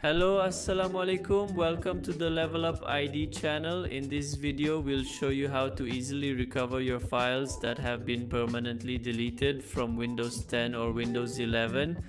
Hello, assalamu alaikum. Welcome to the Level Up ID channel. In this video, we'll show you how to easily recover your files that have been permanently deleted from Windows 10 or Windows 11.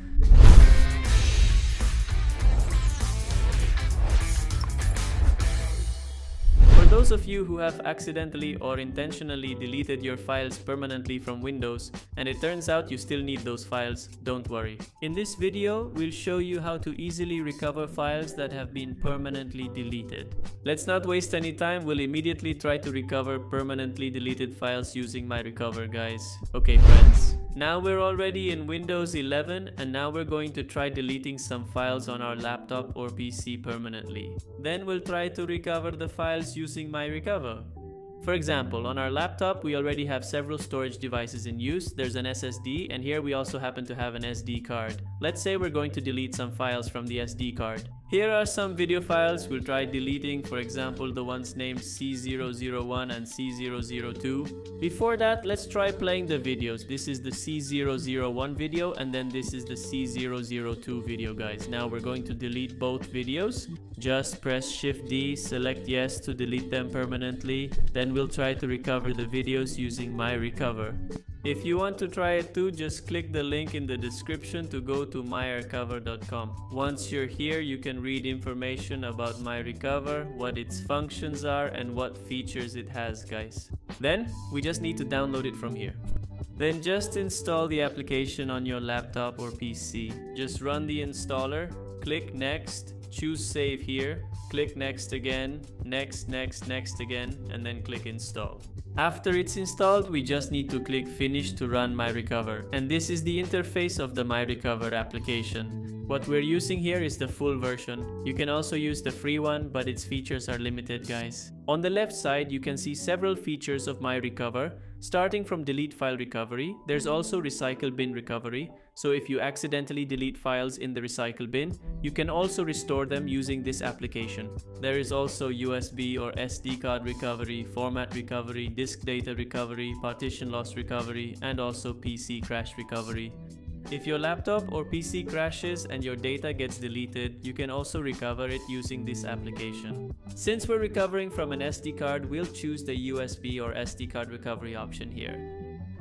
For those of you who have accidentally or intentionally deleted your files permanently from Windows and it turns out you still need those files, don't worry. In this video, we'll show you how to easily recover files that have been permanently deleted. Let's not waste any time, we'll immediately try to recover permanently deleted files using MyRecover, guys. Okay friends, now we're already in Windows 11 and now we're going to try deleting some files on our laptop or PC permanently. Then we'll try to recover the files using MyRecover. For example, on our laptop we already have several storage devices in use. There's an SSD and here we also happen to have an SD card. Let's say we're going to delete some files from the SD card. Here are some video files we'll try deleting, for example the ones named C001 and C002. Before that, let's try playing the videos. This is the C001 video and then this is the C002 video, guys. Now we're going to delete both videos. Just press Shift D, select yes to delete them permanently. Then we'll try to recover the videos using MyRecover. If you want to try it too, just click the link in the description to go to MyRecover.com. Once you're here, you can read information about MyRecover, what its functions are, and what features it has, guys. Then, we just need to download it from here. Then just install the application on your laptop or PC. Just run the installer, click Next, choose Save here, click Next again, Next again, and then click Install. After it's installed, we just need to click Finish to run MyRecover. And this is the interface of the MyRecover application. What we're using here is the full version. You can also use the free one, but its features are limited, guys. On the left side, you can see several features of MyRecover. Starting from delete file recovery, there's also recycle bin recovery. So if you accidentally delete files in the recycle bin, you can also restore them using this application. There is also USB or SD card recovery, format recovery, disk data recovery, partition loss recovery, and also PC crash recovery. If your laptop or PC crashes and your data gets deleted, you can also recover it using this application. Since we're recovering from an SD card, we'll choose the USB or SD card recovery option here.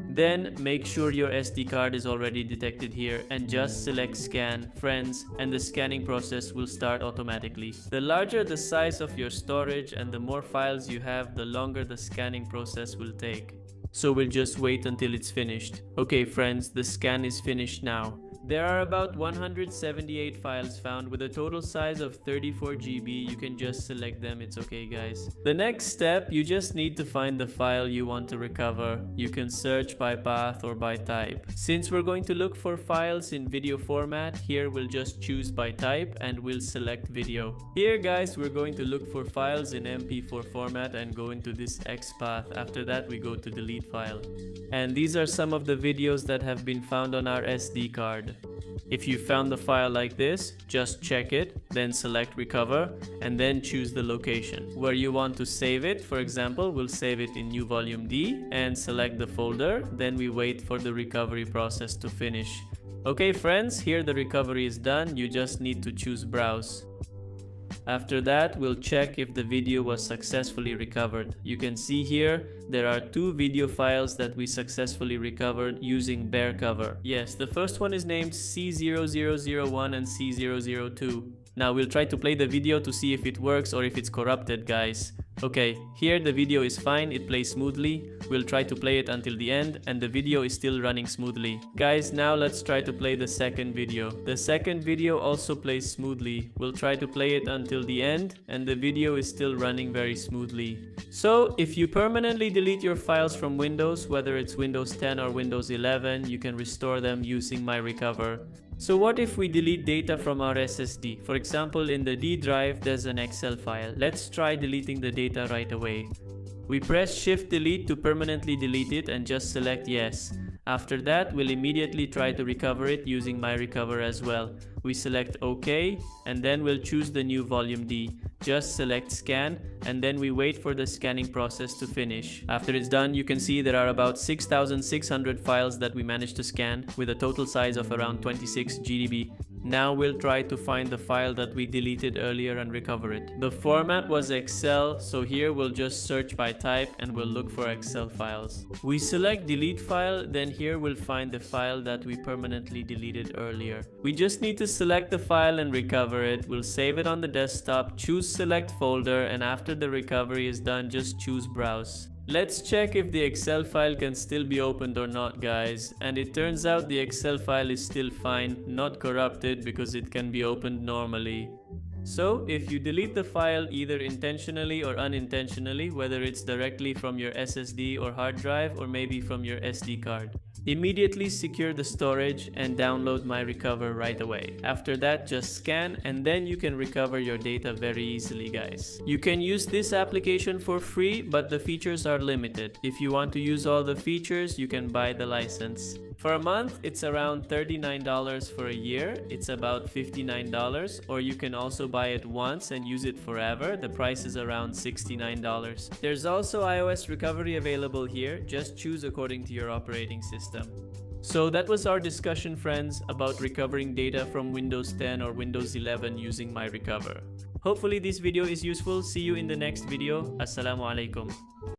Then make sure your SD card is already detected here and just select Scan, Friends, and the scanning process will start automatically. The larger the size of your storage and the more files you have, the longer the scanning process will take. So we'll just wait until it's finished. Okay friends, the scan is finished now. There are about 178 files found with a total size of 34 GB. You can just select them, it's okay guys. The next step, you just need to find the file you want to recover. You can search by path or by type. Since we're going to look for files in video format, here we'll just choose by type and we'll select video. Here guys, we're going to look for files in MP4 format and go into this X path. After that we go to delete file. And these are some of the videos that have been found on our SD card. If you found the file like this, just check it, then select recover, and then choose the location where you want to save it. For example, we'll save it in new volume D and select the folder. Then we wait for the recovery process to finish. Okay friends, here the recovery is done. You just need to choose browse. After that, we'll check if the video was successfully recovered. You can see here, there are two video files that we successfully recovered using MyRecover. Yes, the first one is named C0001 and C002. Now we'll try to play the video to see if it works or if it's corrupted, guys. Okay, here the video is fine, it plays smoothly. We'll try to play it until the end and the video is still running smoothly. Guys, now let's try to play the second video. The second video also plays smoothly. We'll try to play it until the end and the video is still running very smoothly. So, if you permanently delete your files from Windows, whether it's Windows 10 or Windows 11, you can restore them using MyRecover. So what if we delete data from our SSD? For example, in the D drive, there's an Excel file. Let's try deleting the data right away. We press Shift Delete to permanently delete it and just select yes. After that, we'll immediately try to recover it using MyRecover as well. We select OK and then we'll choose the new volume D. Just select Scan and then we wait for the scanning process to finish. After it's done, you can see there are about 6,600 files that we managed to scan with a total size of around 26 GB. Now we'll try to find the file that we deleted earlier and recover it. The format was Excel, so here we'll just search by type and we'll look for Excel files. We select delete file, then here we'll find the file that we permanently deleted earlier. We just need to select the file and recover it. We'll save it on the desktop, choose select folder, and after the recovery is done, just choose browse. Let's check if the Excel file can still be opened or not, guys. And it turns out the Excel file is still fine, not corrupted, because it can be opened normally. So, if you delete the file either intentionally or unintentionally, whether it's directly from your SSD or hard drive or maybe from your SD card, immediately secure the storage and download MyRecover right away. After that, just scan and then you can recover your data very easily, guys. You can use this application for free, but the features are limited. If you want to use all the features, you can buy the license. For a month, it's around $39. For a year, it's about $59. Or you can also buy it once and use it forever. The price is around $69. There's also iOS recovery available here. Just choose according to your operating system. So that was our discussion, friends, about recovering data from Windows 10 or Windows 11 using MyRecover. Hopefully this video is useful. See you in the next video. Assalamu alaikum.